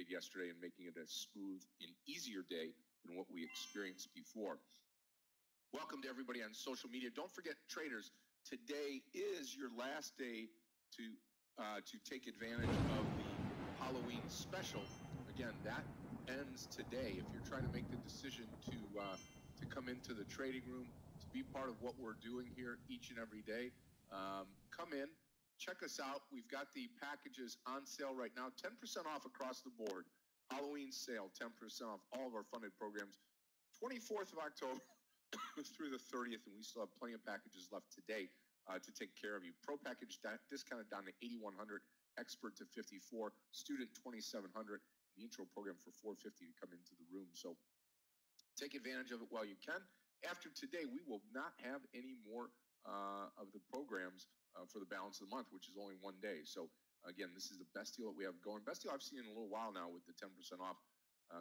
did yesterday and making it a smooth and easier day than what we experienced before. Welcome to everybody on social media. Don't forget, traders, today is your last day to take advantage of the Halloween special. Again, that ends today. If you're trying to make the decision to come into the trading room, to be part of what we're doing here each and every day, come in, check us out. We've got the packages on sale right now, 10% off across the board. Halloween sale, 10% off all of our funded programs, 24th of October through the 30th, and we still have plenty of packages left today to take care of you. Pro package discounted down to $8,100, expert to $54, student $2,700, the intro program for $450 to come into the room. So take advantage of it while you can. After today, we will not have any more of the programs for the balance of the month, which is only one day. So again, this is the best deal that we have going. Best deal I've seen in a little while now with the 10% off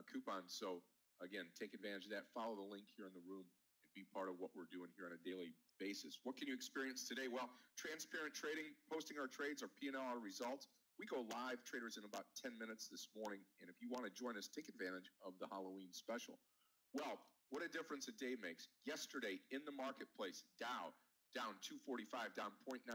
coupon. So again, take advantage of that. Follow the link here in the room and be part of what we're doing here on a daily basis. What can you experience today? Well, transparent trading, posting our trades, our P&L, our results. We go live, traders, in about 10 minutes this morning. And if you want to join us, take advantage of the Halloween special. Well, what a difference a day makes. Yesterday in the marketplace, Dow down 245, down 0.99%.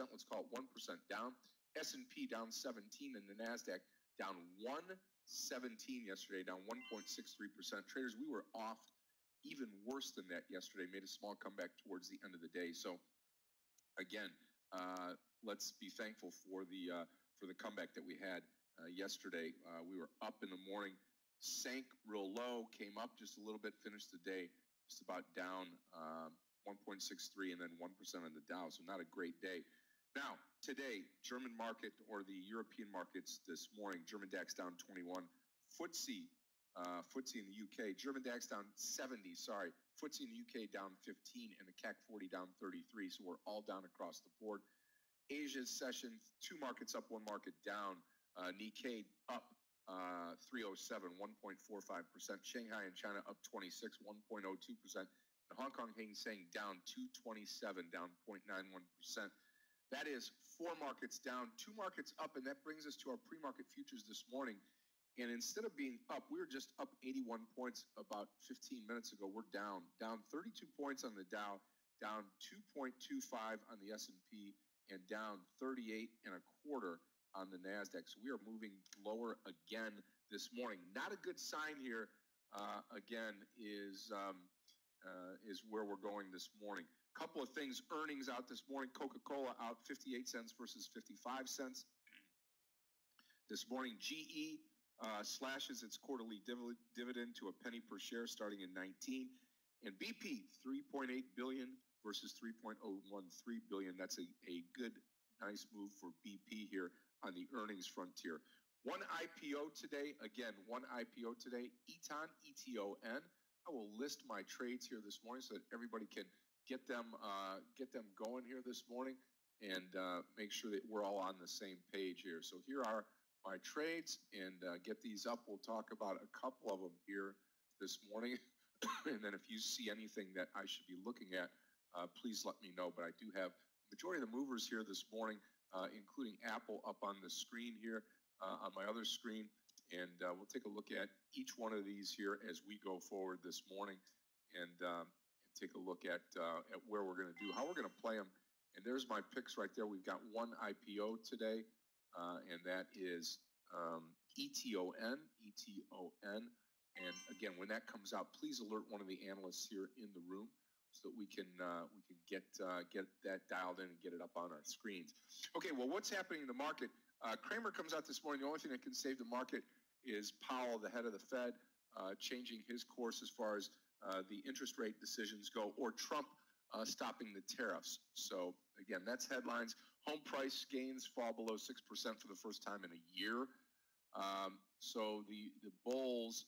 Let's call it 1% down. S&P down 17, and the NASDAQ down 117 yesterday, down 1.63%. Traders, we were off even worse than that yesterday, made a small comeback towards the end of the day. So again, let's be thankful for the comeback that we had yesterday. We were up in the morning, sank real low, came up just a little bit, finished the day just about down 1.63 and then 1% on the Dow. So not a great day. Now, today, German market or the European markets this morning, German DAX down 21, FTSE in the UK, German DAX down 70, FTSE in the UK down 15, and the CAC 40 down 33. So we're all down across the board. Asia's session, two markets up, one market down. Nikkei up 307, 1.45%. Shanghai and China up 26, 1.02%. And Hong Kong Hang Seng down 227, down 0.91%. That is four markets down, two markets up, and that brings us to our pre-market futures this morning. And instead of being up, we were just up 81 points about 15 minutes ago. We're down 32 points on the Dow, down 2.25 on the S&P, and down 38 and a quarter on the NASDAQ. So we are moving lower again this morning. Not a good sign here, again, is where we're going this morning. Couple of things, earnings out this morning. Coca-Cola out 58 cents versus 55 cents. This morning, GE slashes its quarterly dividend to a penny per share starting in 19. And BP, 3.8 billion versus 3.013 billion. That's a good, nice move for BP here on the earnings frontier. One IPO today, again, Eton, E-T-O-N. I will list my trades here this morning so that everybody can get them going here this morning and make sure that we're all on the same page here. So here are my trades, and get these up. We'll talk about a couple of them here this morning. And then if you see anything that I should be looking at, please let me know. But I do have the majority of the movers here this morning, including Apple up on the screen here, on my other screen. And we'll take a look at each one of these here as we go forward this morning, and take a look at where we're going to do, how we're going to play them. And there's my picks right there. We've got one IPO today, and that is ETON. And again, when that comes out, please alert one of the analysts here in the room so that we can get that dialed in and get it up on our screens. Okay, well, what's happening in the market? Kramer comes out this morning. The only thing that can save the market is Powell, the head of the Fed, changing his course as far as the interest rate decisions go, or Trump stopping the tariffs. So again, that's headlines. Home price gains fall below 6% for the first time in a year. So the bulls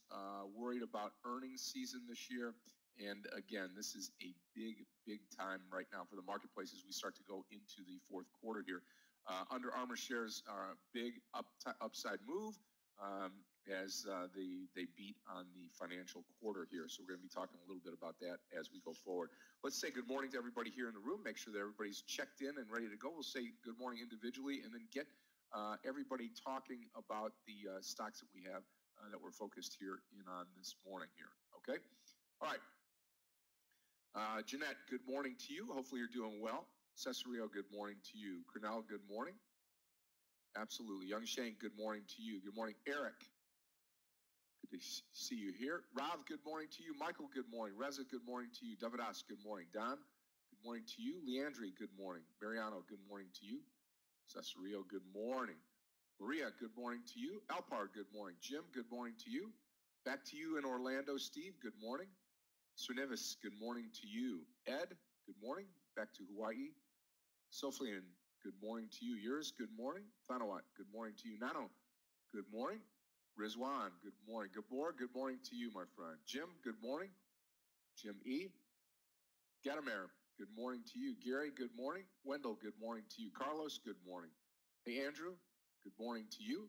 worried about earnings season this year. And again, this is a big time right now for the marketplace as we start to go into the fourth quarter here. Under Armour shares are a big upside move as they beat on the financial quarter here. So we're going to be talking a little bit about that as we go forward. Let's say good morning to everybody here in the room. Make sure that everybody's checked in and ready to go. We'll say good morning individually and then get everybody talking about the stocks that we have that we're focused here in on this morning here. Okay? All right. Jeanette, good morning to you. Hopefully you're doing well. Cesario, good morning to you. Cornell, good morning. Absolutely. Young Shane, good morning to you. Good morning, Eric. Good to see you here. Rav, good morning to you. Michael, good morning. Reza, good morning to you. Davidas, good morning. Don, good morning to you. Leandri, good morning. Mariano, good morning to you. Cesario, good morning. Maria, good morning to you. Alpar, good morning. Jim, good morning to you. Back to you in Orlando. Steve, good morning. Sunevis, good morning to you. Ed, good morning. Back to Hawaii. Soflian, good morning to you. Yours, good morning. Thanawat, good morning to you. Nano, good morning. Rizwan, good morning. Gabor, good morning to you, my friend. Jim, good morning. Jim E. Gadamer, good morning to you. Gary, good morning. Wendell, good morning to you. Carlos, good morning. Hey, Andrew, good morning to you.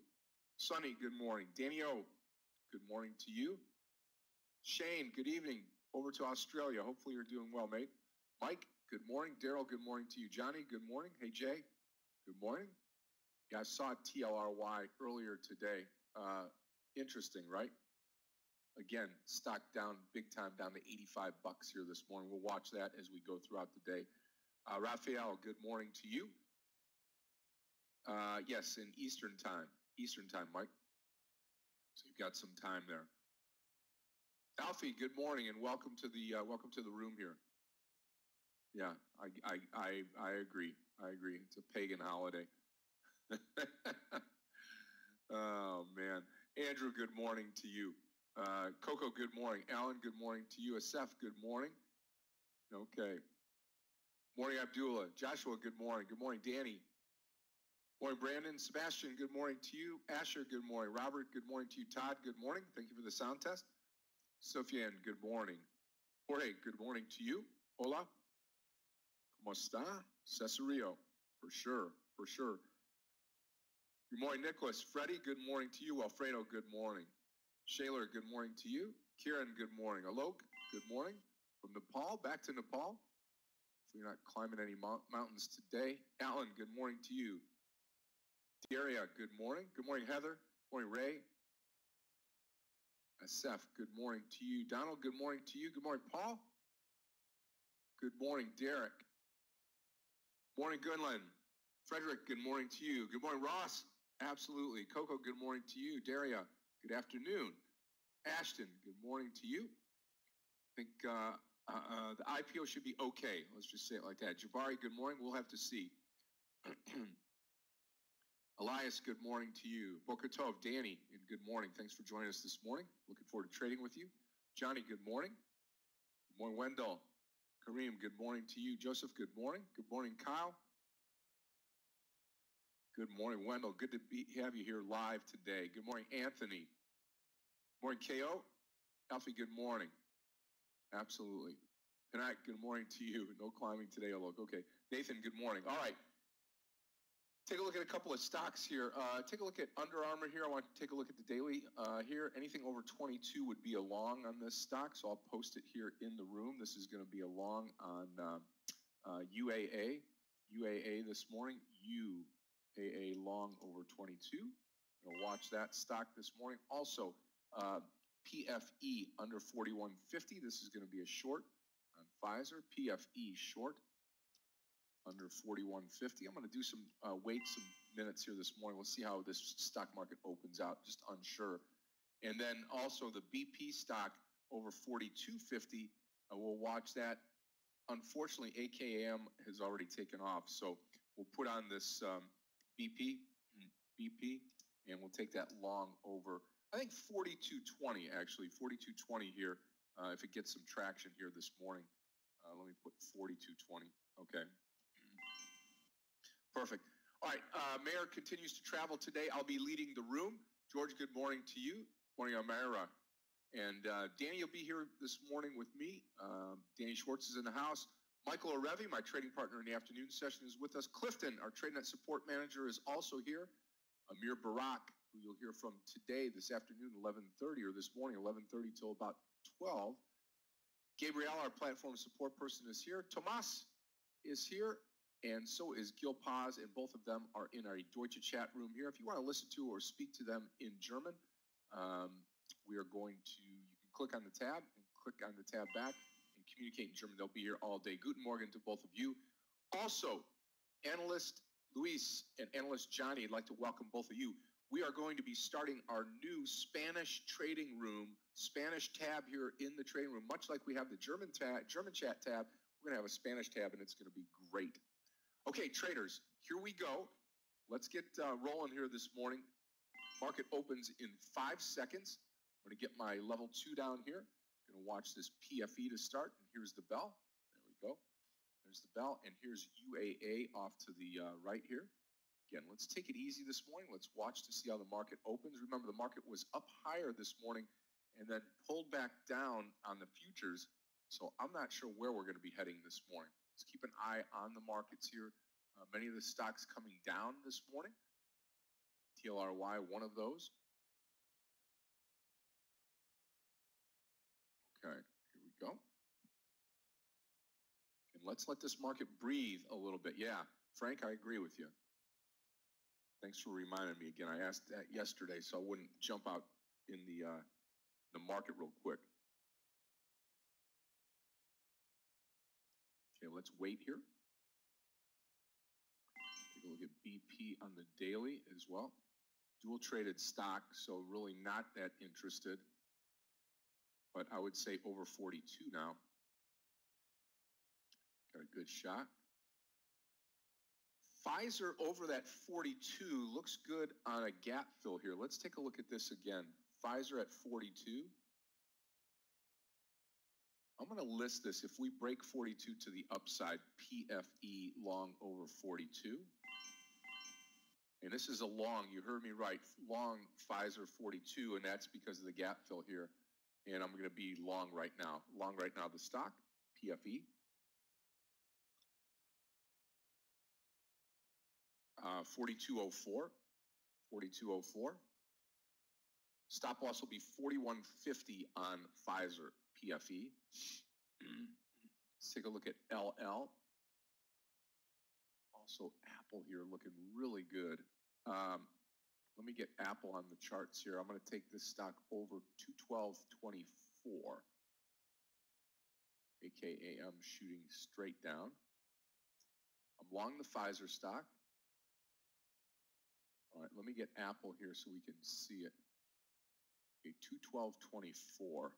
Sonny, good morning. Danny O, good morning to you. Shane, good evening. Over to Australia. Hopefully you're doing well, mate. Mike, good morning. Daryl, good morning to you. Johnny, good morning. Hey, Jay, good morning. Yeah, I saw TLRY earlier today. Interesting, right? Again, stock down big time, down to 85 bucks here this morning. We'll watch that as we go throughout the day. Raphael, good morning to you. Yes, in Eastern time. Eastern time, Mike. So you've got some time there. Alfie, good morning and welcome to the room here. Yeah, I agree. I agree. It's a pagan holiday. Oh man, Andrew, good morning to you. Coco, good morning. Alan, good morning to you. Asef, good morning. Okay. Morning, Abdullah. Joshua, good morning. Good morning, Danny. Morning, Brandon. Sebastian, good morning to you. Asher, good morning. Robert, good morning to you. Todd, good morning. Thank you for the sound test. Sofian, good morning. Jorge, good morning to you. Hola. ¿Cómo está? Cesario, for sure, for sure. Good morning, Nicholas. Freddie, good morning to you. Alfredo, good morning. Shaler, good morning to you. Kieran, good morning. Alok, good morning. From Nepal, back to Nepal. If you're not climbing any mountains today. Alan, good morning to you. Daria, good morning. Good morning, Heather. Good morning, Ray. Asef, good morning to you. Donald, good morning to you. Good morning, Paul. Good morning, Derek. Morning, Gunlin. Frederick, good morning to you. Good morning, Ross. Absolutely. Coco, good morning to you. Daria, good afternoon. Ashton, good morning to you. I think the IPO should be okay. Let's just say it like that. Jabari, good morning. We'll have to see. Elias, good morning to you. Boker Tov, Danny, and good morning. Thanks for joining us this morning. Looking forward to trading with you. Johnny, good morning. Good morning, Wendell. Kareem, good morning to you. Joseph, good morning. Good morning, Kyle. Good morning, Wendell. Good to have you here live today. Good morning, Anthony. Good morning, KO. Alfie, good morning. Absolutely. Kanak, good morning to you. No climbing today, look. Okay. Nathan, good morning. All right. Take a look at a couple of stocks here. Take a look at Under Armour here. I want to take a look at the daily here. Anything over 22 would be a long on this stock, so I'll post it here in the room. This is going to be a long on UAA. UAA this morning. UAA long over 22. Gonna watch that stock this morning. Also, PFE under 41.50. This is going to be a short on Pfizer. PFE short under 41.50. I'm going to do some wait some minutes here this morning. We'll see how this stock market opens out. Just unsure. And then also the BP stock over 42.50. We'll watch that. Unfortunately, AKM has already taken off, so we'll put on this BP, and we'll take that long over. I think 42.20 actually, 42.20 here. If it gets some traction here this morning, let me put 42.20. Okay. Perfect. All right, Mayor continues to travel today. I'll be leading the room. George, good morning to you. Morning, Amara. And Danny will be here this morning with me. Danny Schwartz is in the house. Michael Orevi, my trading partner in the afternoon session, is with us. Clifton, our TradeNet support manager, is also here. Amir Barak, who you'll hear from today, this afternoon, 11:30, or this morning, 11:30 till about 12. Gabrielle, our platform support person, is here. Tomas is here. and so is Gil Paz, and both of them are in our Deutsche chat room here. If you want to listen to or speak to them in German, we are going to, you can click on the tab and click on the tab back and communicate in German. They'll be here all day. Guten Morgen to both of you. Also, analyst Luis and analyst Johnny, I'd like to welcome both of you. We are going to be starting our new Spanish trading room, Spanish tab here in the trading room. Much like we have the German chat tab, we're going to have a Spanish tab, and it's going to be great. Okay, traders, here we go. Let's get rolling here this morning. Market opens in 5 seconds. I'm going to get my level 2 down here. I'm going to watch this PFE to start, and here's the bell. There we go. There's the bell, and here's UAA off to the right here. Again, let's take it easy this morning. Let's watch to see how the market opens. Remember, the market was up higher this morning and then pulled back down on the futures, so I'm not sure where we're going to be heading this morning. Let's keep an eye on the markets here. Many of the stocks coming down this morning. TLRY, one of those. Okay, here we go. And let's let this market breathe a little bit. Yeah, Frank, I agree with you. Thanks for reminding me again. I asked that yesterday, so I wouldn't jump out in the market real quick. Okay, let's wait here. Take a look at BP on the daily as well. Dual traded stock, so really not that interested. But I would say over 42 now. Got a good shot. Pfizer over that 42 looks good on a gap fill here. Let's take a look at this again. Pfizer at 42. I'm going to list this. If we break 42 to the upside, PFE long over 42. And this is a long, you heard me right, long Pfizer 42, and that's because of the gap fill here. And I'm going to be long right now. Long right now the stock, PFE. 4204. 4204. Stop loss will be 4150 on Pfizer PFE. Let's take a look at LL. Also Apple here looking really good. Let me get Apple on the charts here. I'm going to take this stock over 212.24. AKA I'm shooting straight down. I'm long the Pfizer stock. All right, let me get Apple here so we can see it. Okay, 212.24. We'll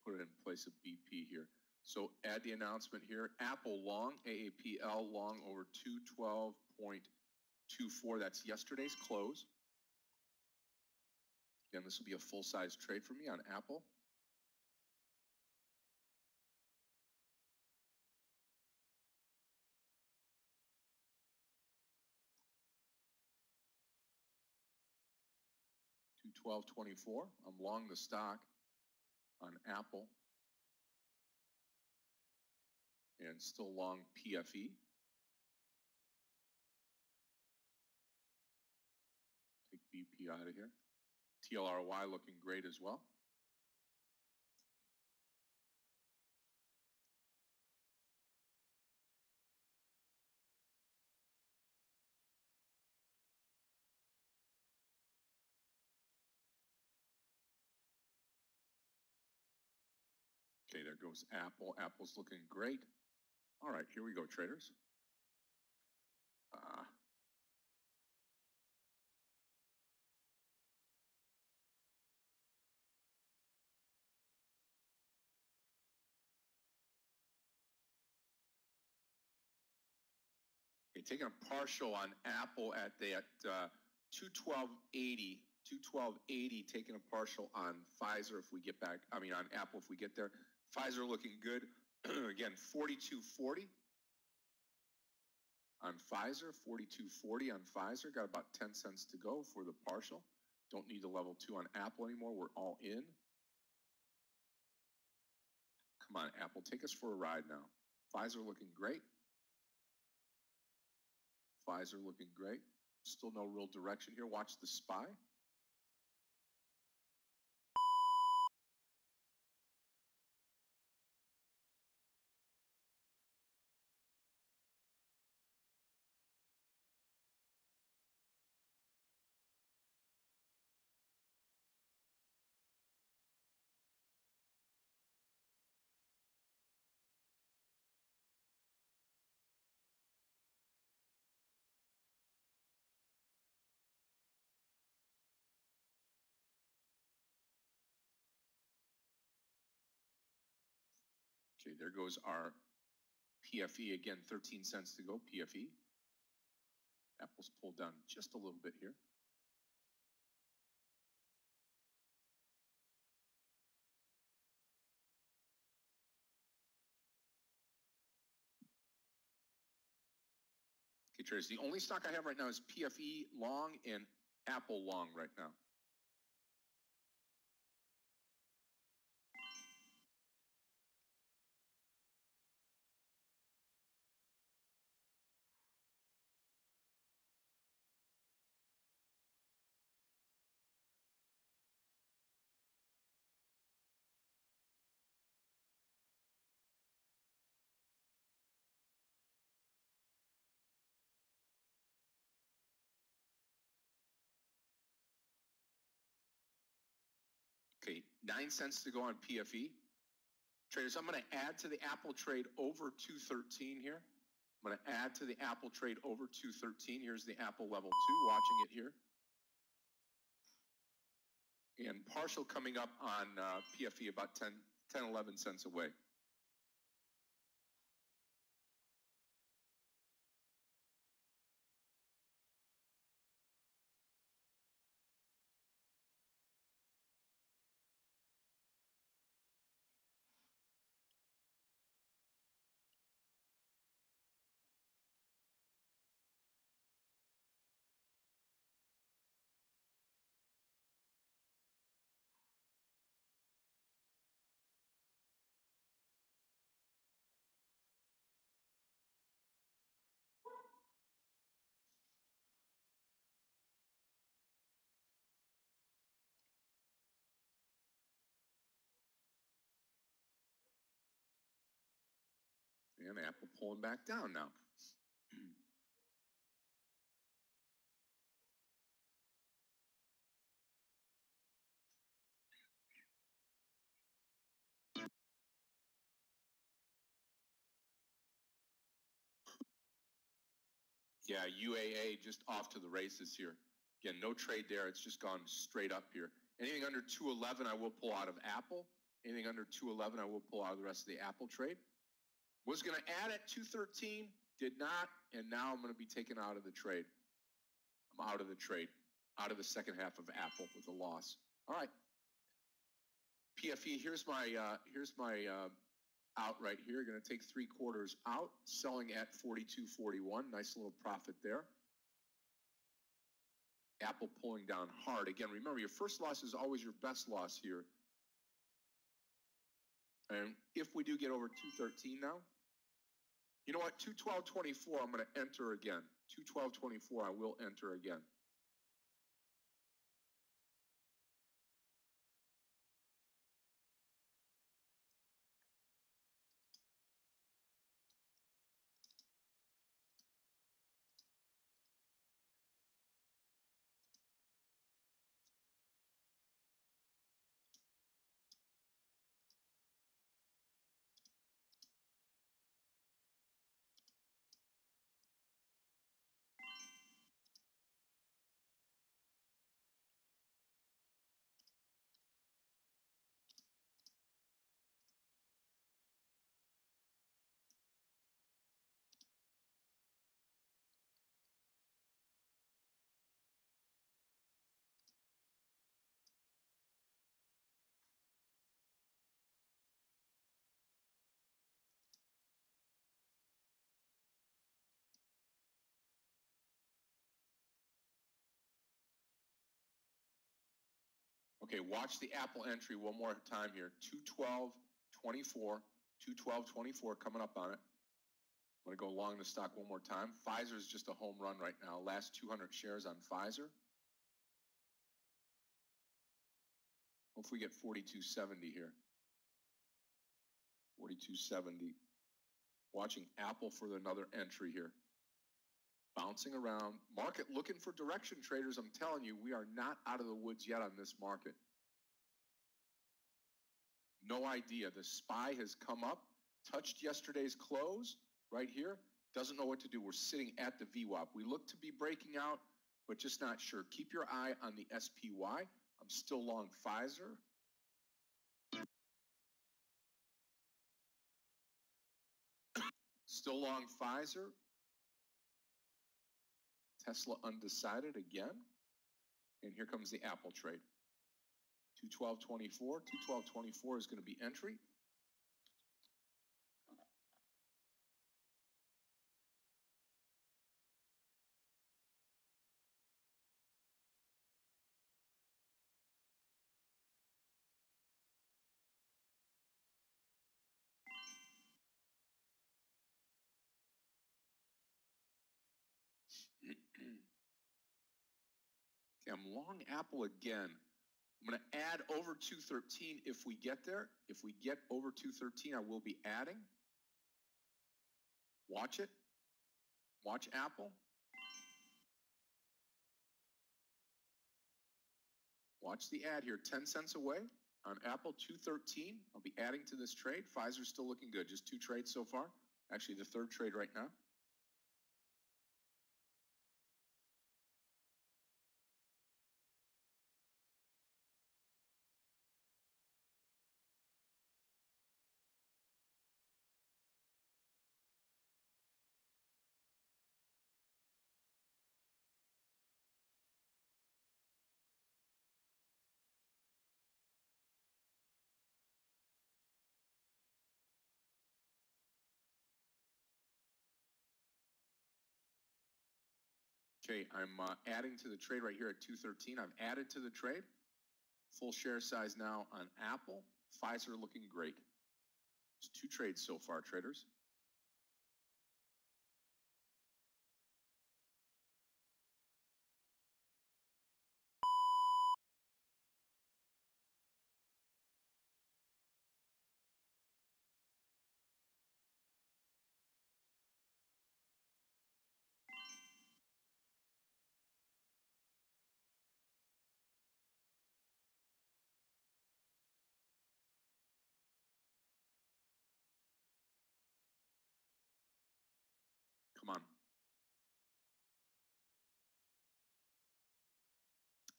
put it in place of BP here. So add the announcement here. Apple long, AAPL long over 212.24. That's yesterday's close. Again, this will be a full-size trade for me on Apple. $212.24. I'm long the stock on Apple. And still long PFE. Take BP out of here. TLRY looking great as well. Okay, there goes Apple. Apple's looking great. All right, here we go, traders. Okay, taking a partial on Apple at that 212.80. 212.80, taking a partial on Pfizer if we get back, on Apple if we get there. Pfizer looking good. Again, 42.40 on Pfizer, 42.40 on Pfizer. Got about 10 cents to go for the partial. Don't need the level 2 on Apple anymore. We're all in. Come on, Apple, take us for a ride now. Pfizer looking great. Pfizer looking great. Still no real direction here. Watch the SPY. Okay, there goes our PFE again, 13 cents to go, PFE. Apple's pulled down just a little bit here. Okay, traders, the only stock I have right now is PFE long and Apple long right now. Okay, 9 cents to go on PFE. Traders, I'm going to add to the Apple trade over 213 here. I'm going to add to the Apple trade over 213. Here's the Apple level 2, watching it here. And partial coming up on PFE about 10, 11 cents away. And Apple pulling back down now. Yeah, UAA just off to the races here. Again, no trade there. It's just gone straight up here. Anything under 211, I will pull out of Apple. Anything under 211, I will pull out of the rest of the Apple trade. Was going to add at 213, did not, and now I'm going to be taken out of the trade. I'm out of the trade, out of the second half of Apple with a loss. All right. PFE, here's my out right here. Going to take 3/4 out, selling at 42.41. Nice little profit there. Apple pulling down hard. Again, remember, your first loss is always your best loss here. And if we do get over 213 now, you know what? 212.24, I'm going to enter again. 212.24, I will enter again. Okay, watch the Apple entry one more time here. 212.24, 212.24 coming up on it. I'm going to go long the stock one more time. Pfizer is just a home run right now. Last 200 shares on Pfizer. Hope we get 42.70 here. 42.70. Watching Apple for another entry here. Bouncing around. Market looking for direction, traders. I'm telling you, we are not out of the woods yet on this market. No idea. The SPY has come up, touched yesterday's close right here. Doesn't know what to do. We're sitting at the VWAP. We look to be breaking out, but just not sure. Keep your eye on the SPY. I'm still long Pfizer. Still long Pfizer. Tesla undecided again. And here comes the Apple trade. 212.24. 212.24 is going to be entry. Okay, I'm long Apple again. I'm going to add over 213 if we get there. If we get over 213, I will be adding. Watch it. Watch Apple. Watch the ad here. 10 cents away on Apple, 213. I'll be adding to this trade. Pfizer's still looking good. Just 2 trades so far. Actually, the 3rd trade right now. Okay, I'm adding to the trade right here at 213. I've added to the trade. Full share size now on Apple. Pfizer looking great. It's 2 trades so far, traders. Come on.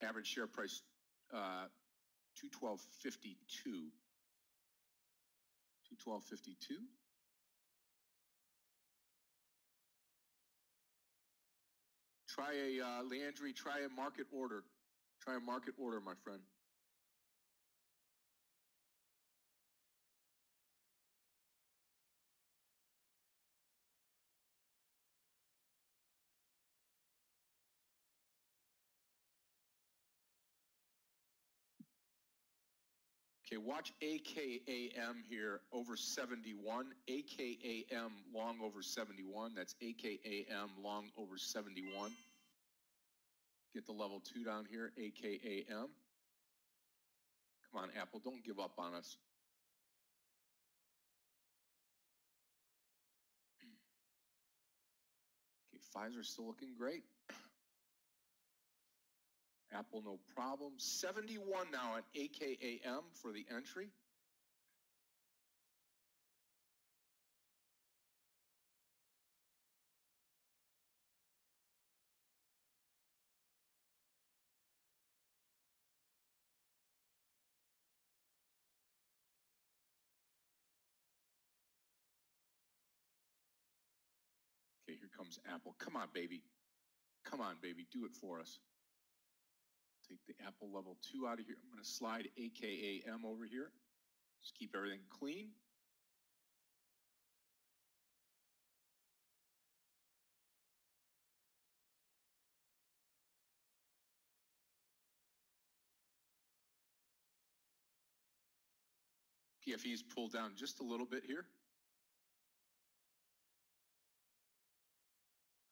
Average share price 212.52. 212.52. Try a Leandri, try a market order. Try a market order, my friend. Okay, watch AKAM here over 71. AKAM long over 71. That's AKAM long over 71. Get the level 2 down here, AKAM. Come on, Apple, don't give up on us. Okay, Pfizer's still looking great. Apple, no problem. 71 now at AKAM for the entry. Okay, here comes Apple. Come on, baby. Come on, baby. Do it for us. Take the Apple level 2 out of here. I'm going to slide AKAM over here. Just keep everything clean. PFE's pulled down just a little bit here.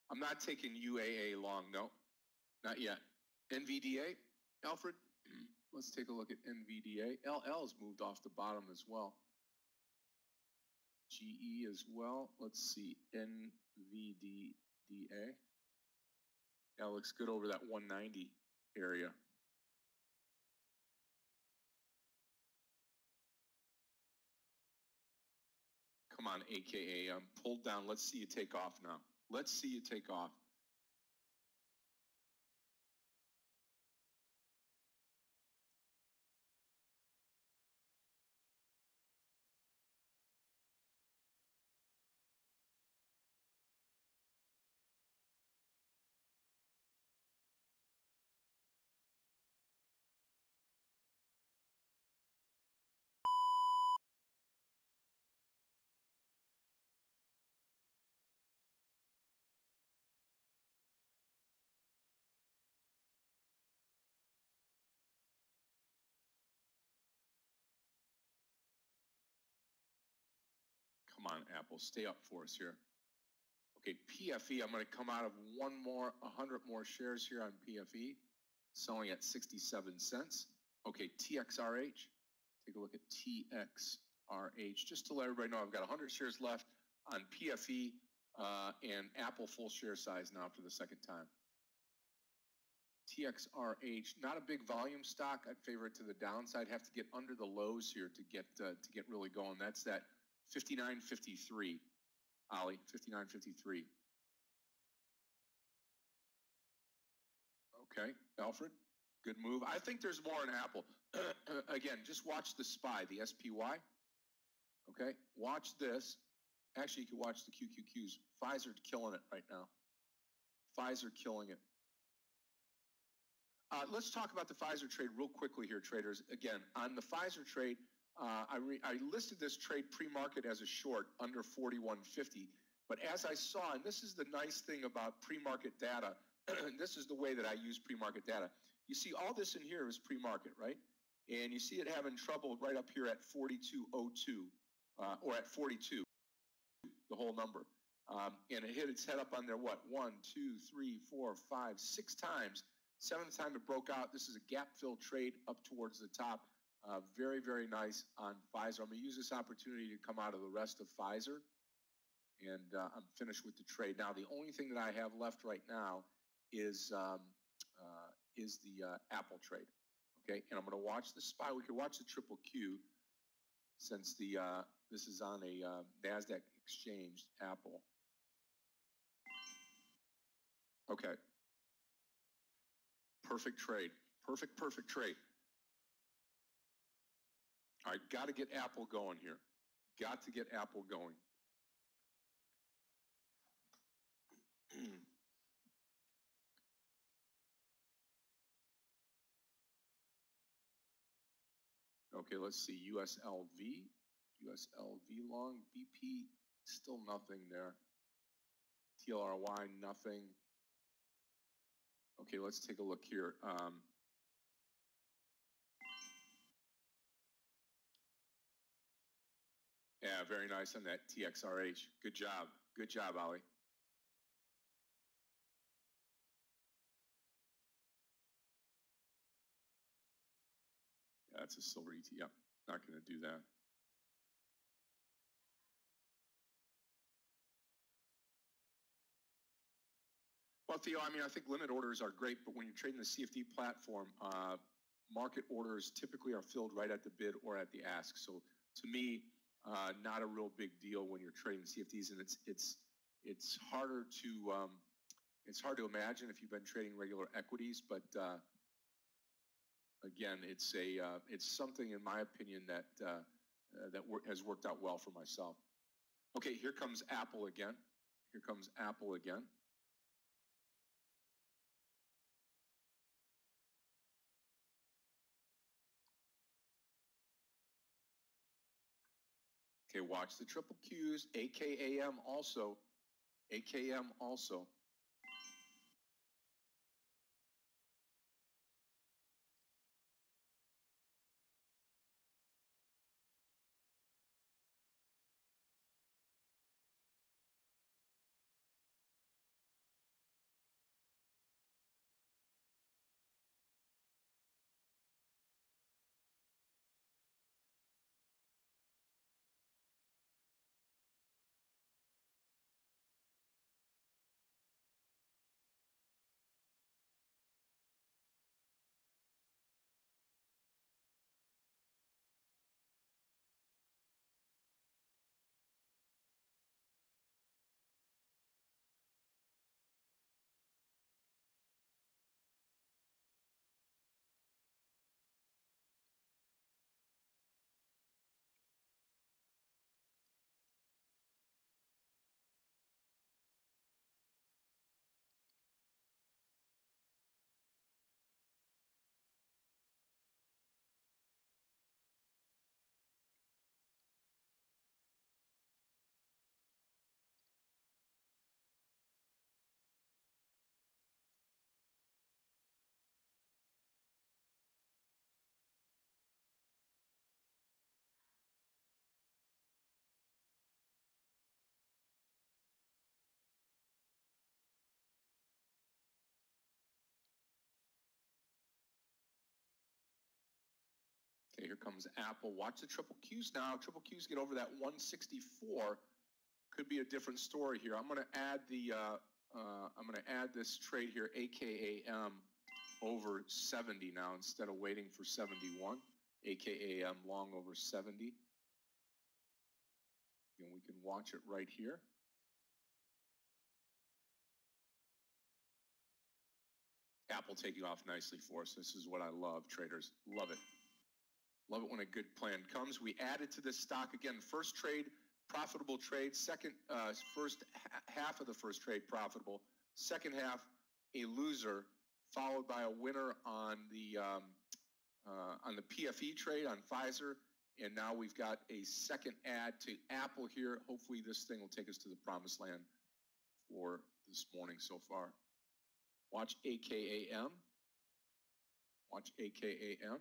I'm not taking UAA long, no. Not yet. NVDA, Alfred, let's take a look at NVDA. LL's moved off the bottom as well. GE as well. Let's see, NVDA. Yeah, looks good over that 190 area. Come on, AKA, I'm pulled down. Let's see you take off now. Let's see you take off. Apple. Stay up for us here. Okay, PFE, I'm going to come out of 100 more shares here on PFE, selling at 67 cents. Okay, TXRH, take a look at TXRH. Just to let everybody know, I've got 100 shares left on PFE and Apple full share size now for the second time. TXRH, not a big volume stock. I'd favor it to the downside. Have to get under the lows here to get really going. That's that 59.53, Ollie, 59.53. Okay, Alfred, good move. I think there's more in Apple. Again, just watch the SPY, the SPY. Okay, watch this. Actually, you can watch the QQQs. Pfizer killing it right now. Pfizer killing it. Let's talk about the Pfizer trade real quickly here, traders. Again, on the Pfizer trade, I listed this trade pre-market as a short under 41.50. But as I saw, and this is the nice thing about pre-market data, this is the way that I use pre-market data. You see all this in here is pre-market, right? And you see it having trouble right up here at 42.02 or at 42, the whole number. And it hit its head up on there, what, 1, 2, 3, 4, 5, 6 times. Seventh time it broke out. This is a gap fill trade up towards the top. Very, very nice on Pfizer. I'm going to use this opportunity to come out of the rest of Pfizer. And I'm finished with the trade. Now, the only thing that I have left right now is the Apple trade. Okay, and I'm going to watch the SPY. We could watch the triple Q since this is on a NASDAQ exchange, Apple. Okay. Perfect trade. Perfect trade. All right, got to get Apple going here. Got to get Apple going. Okay, let's see. USLV long. BP, still nothing there. TLRY, nothing. Okay, let's take a look here. Yeah, very nice on that TXRH. Good job. Good job, Ollie. Yeah, that's a silver ETF. Not going to do that. Well, Theo, I mean, I think limit orders are great, but when you're trading the CFD platform, market orders typically are filled right at the bid or at the ask. So to me, not a real big deal when you're trading CFDs, and it's harder to imagine if you've been trading regular equities, but again, it's something in my opinion that has worked out well for myself. Okay, here comes Apple again. Here comes Apple again. Okay, watch the triple Qs, AKAM also. AKM also. Okay, here comes Apple. Watch the triple Qs now. Triple Qs get over that 164. Could be a different story here. I'm going to add this trade here, AKAM, over 70 now instead of waiting for 71. AKAM long over 70. And we can watch it right here. Apple taking off nicely for us. This is what I love, traders. Love it. Love it when a good plan comes. We added to this stock again. First trade, profitable trade. First half of the first trade profitable. Second half, a loser, followed by a winner on the PFE trade on Pfizer. And now we've got a second add to Apple here. Hopefully this thing will take us to the promised land for this morning so far. Watch AKAM. Watch AKAM.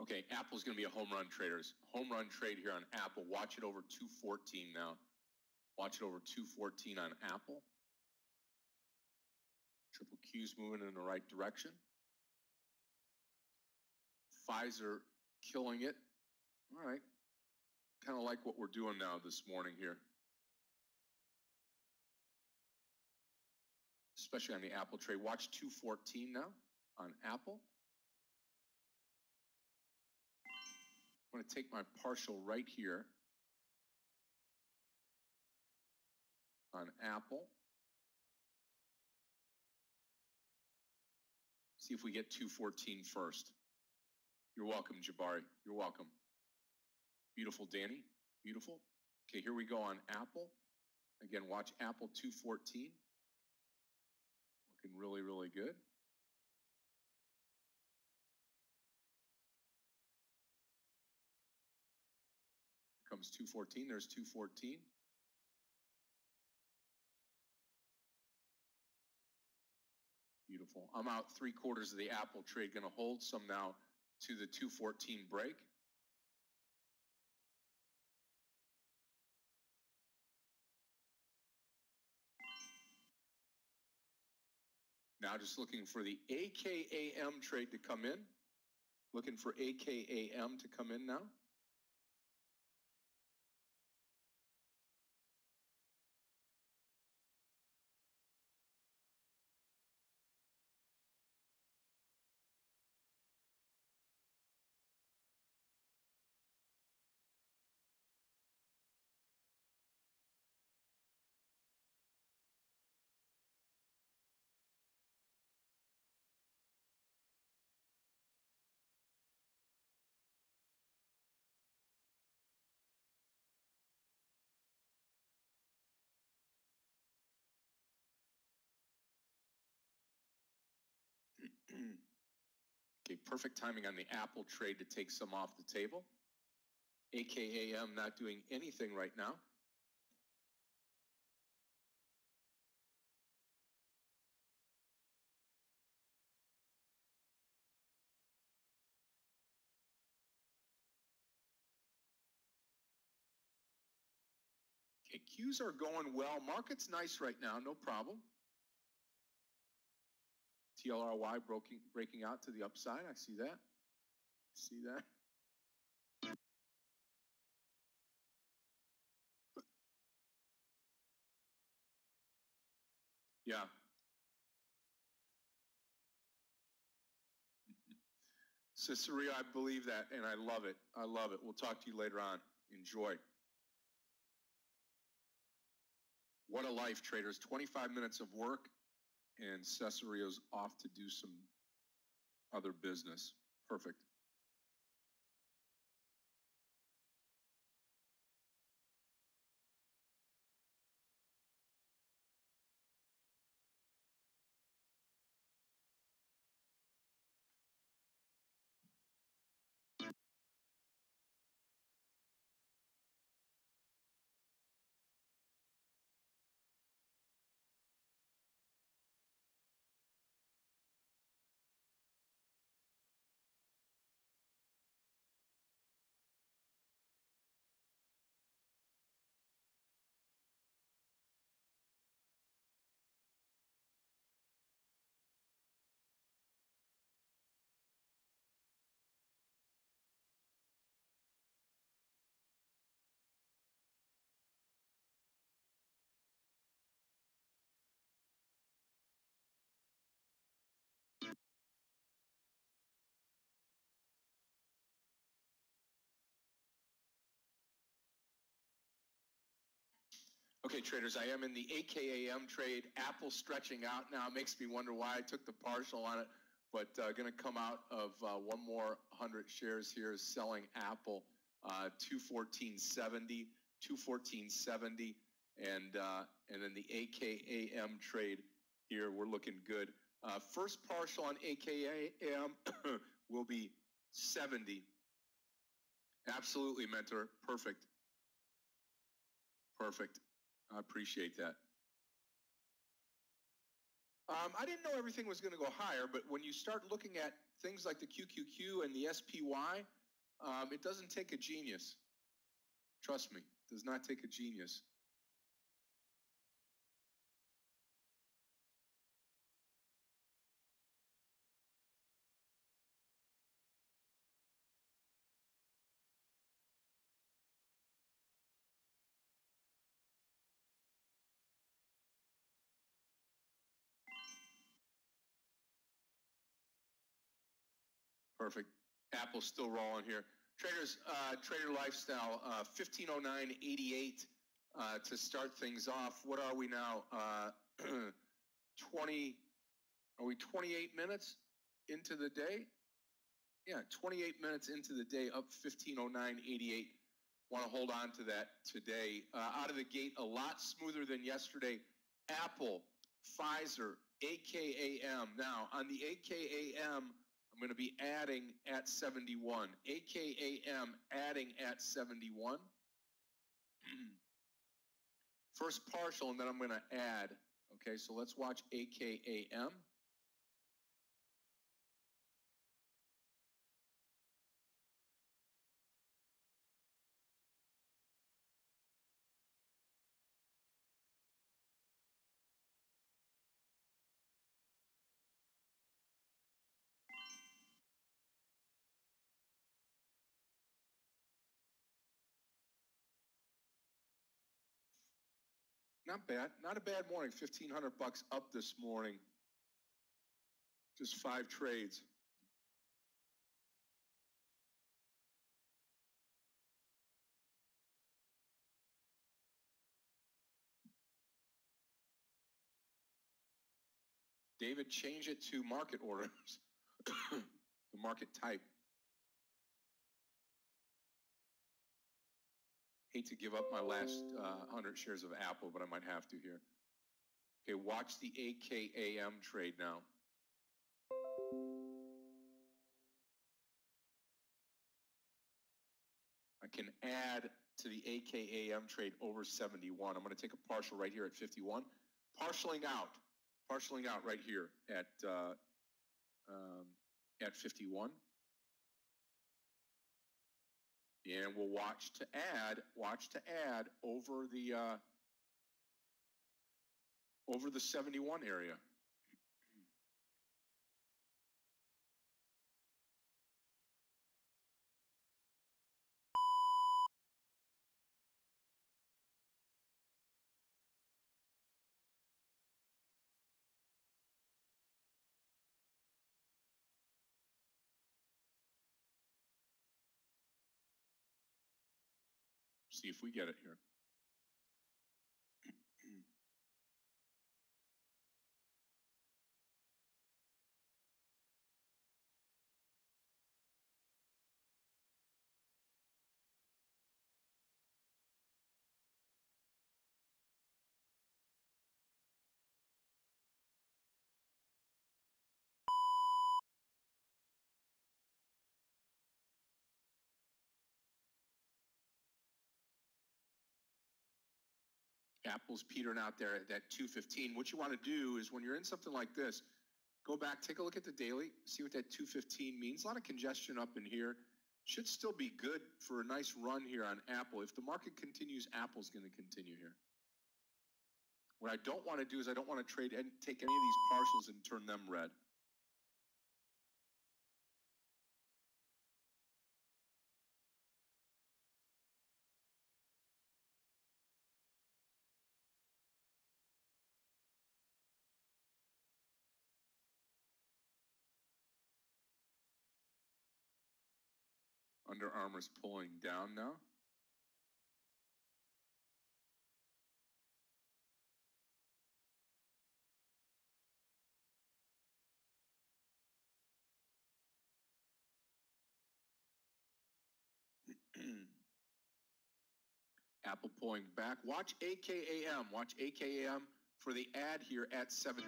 Okay, Apple's going to be a home run, traders. Home run trade here on Apple. Watch it over 214 now. Watch it over 214 on Apple. Triple Q's moving in the right direction. Pfizer killing it. All right. Kind of like what we're doing now this morning here. Especially on the Apple trade. Watch 214 now on Apple. I'm going to take my partial right here on Apple. See if we get 214 first. You're welcome, Jabari. You're welcome. Beautiful, Danny. Beautiful. Okay, here we go on Apple. Again, watch Apple 214. Looking really, really good. Here comes 214. There's 214. Beautiful. I'm out 3/4 of the Apple trade. Going to hold some now to the 214 break. Now just looking for the AKAM trade to come in. Looking for AKAM to come in now. Okay, perfect timing on the Apple trade to take some off the table. AKAM not doing anything right now. Qs are going well. Market's nice right now, no problem. TLRY breaking out to the upside. I see that. I see that. Yeah. Ciceria, I believe that, and I love it. I love it. We'll talk to you later on. Enjoy. What a life, traders. 25 minutes of work, and Ciceria's off to do some other business. Perfect. Okay, traders, I am in the AKAM trade. Apple stretching out now. It makes me wonder why I took the partial on it, but going to come out of one more 100 shares here, selling Apple, 214.70, 214.70, and then the AKAM trade here, we're looking good. First partial on AKAM will be 70. Absolutely, mentor. Perfect. Perfect. I appreciate that. I didn't know everything was going to go higher, but when you start looking at things like the QQQ and the SPY, it doesn't take a genius. Trust me, it does not take a genius. Perfect. Apple's still rolling here. Traders, Trader Lifestyle, 1509.88 to start things off. What are we now? 20, are we 28 minutes into the day? Yeah, 28 minutes into the day, up 1509.88. Want to hold on to that today. Out of the gate, a lot smoother than yesterday. Apple, Pfizer, AKAM. Now, on the AKAM, I'm going to be adding at 71. AKAM adding at 71. First partial, and then I'm going to add. Okay, so let's watch AKAM. Not bad. Not a bad morning. 1,500 bucks up this morning. Just 5 trades. David, change it to market orders. The market type. Hate to give up my last 100 shares of Apple, but I might have to here. Okay, watch the AKAM trade now. I can add to the AKAM trade over 71. I'm going to take a partial right here at 51. Partialing out right here at 51. And we'll watch to add over the over the 71 area. See if we get it here. Apple's petering out there at that 215. What you want to do is when you're in something like this, go back, take a look at the daily, see what that 215 means. A lot of congestion up in here. Should still be good for a nice run here on Apple. If the market continues, Apple's going to continue here. What I don't want to do is I don't want to trade and take any of these partials and turn them red. Under Armour's pulling down now. Apple pulling back. Watch AKAM. Watch AKAM for the ad here at 7.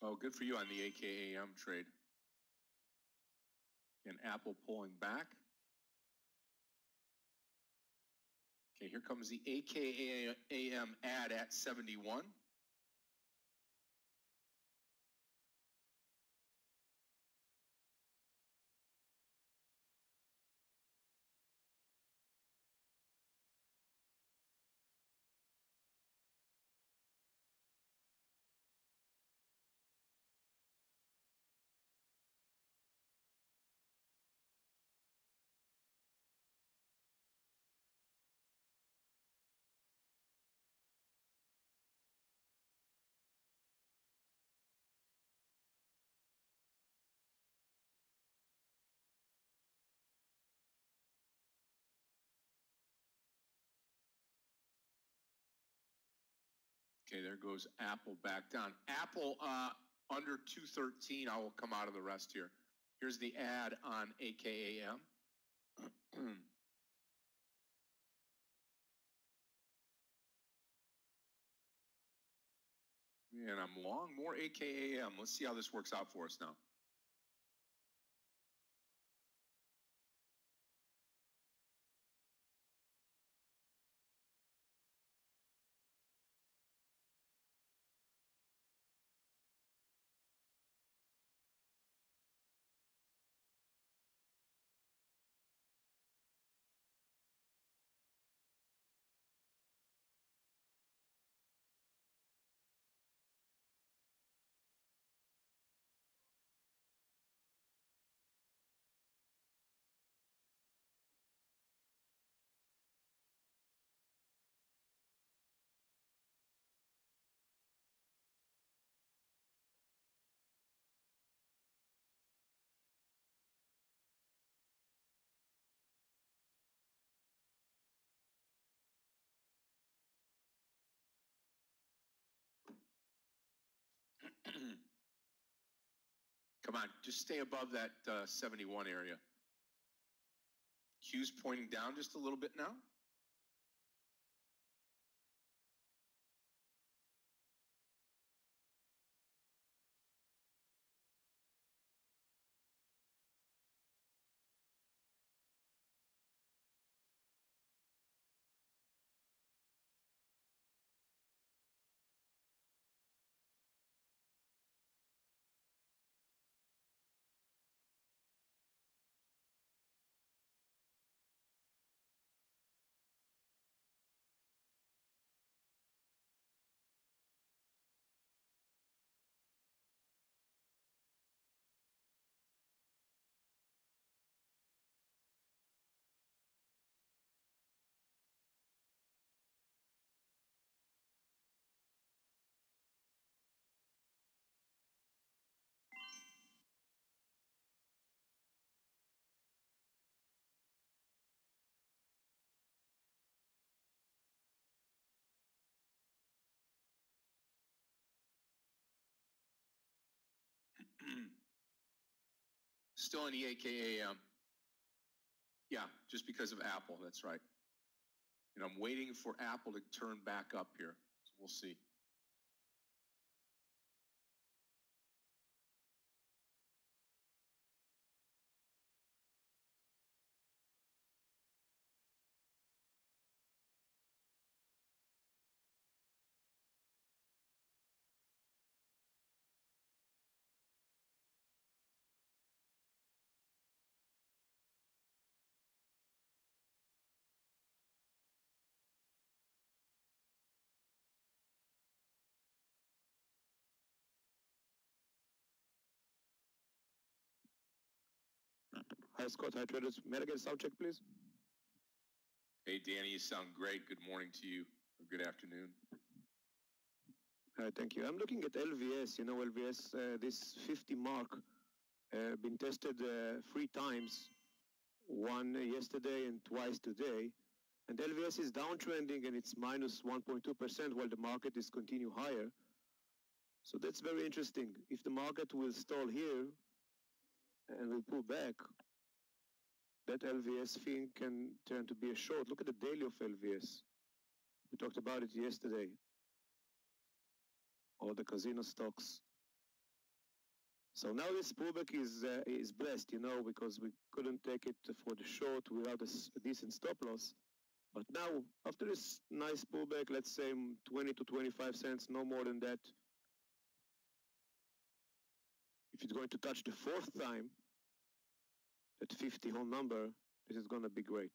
Oh, good for you on the AKAM trade. And Apple pulling back. Okay, here comes the AKAM ad at 71. Okay, there goes Apple back down. Apple under 213. I will come out of the rest here. Here's the ad on AKAM. And I'm long, more AKAM. Let's see how this works out for us now. Come on, just stay above that 71 area. Q's pointing down just a little bit now. Still in EAKAM. Yeah, just because of Apple, that's right. And I'm waiting for Apple to turn back up here. So we'll see. Hi, Scott. Hi, traders. May I get a sound check, please? Hey, Danny, you sound great. Good morning to you, or good afternoon. Thank you. I'm looking at LVS. You know, LVS, this 50 mark, been tested 3 times, one yesterday and twice today. And LVS is downtrending and it's minus 1.2% while the market is continue higher. So that's very interesting. If the market will stall here and will pull back, that LVS thing can turn to be a short. Look at the daily of LVS. We talked about it yesterday. All the casino stocks. So now this pullback is blessed, you know, because we couldn't take it for the short without a decent stop loss. But now, after this nice pullback, let's say 20 to 25 cents, no more than that. If it's going to touch the 4th time, that 50 whole number, this is going to be great.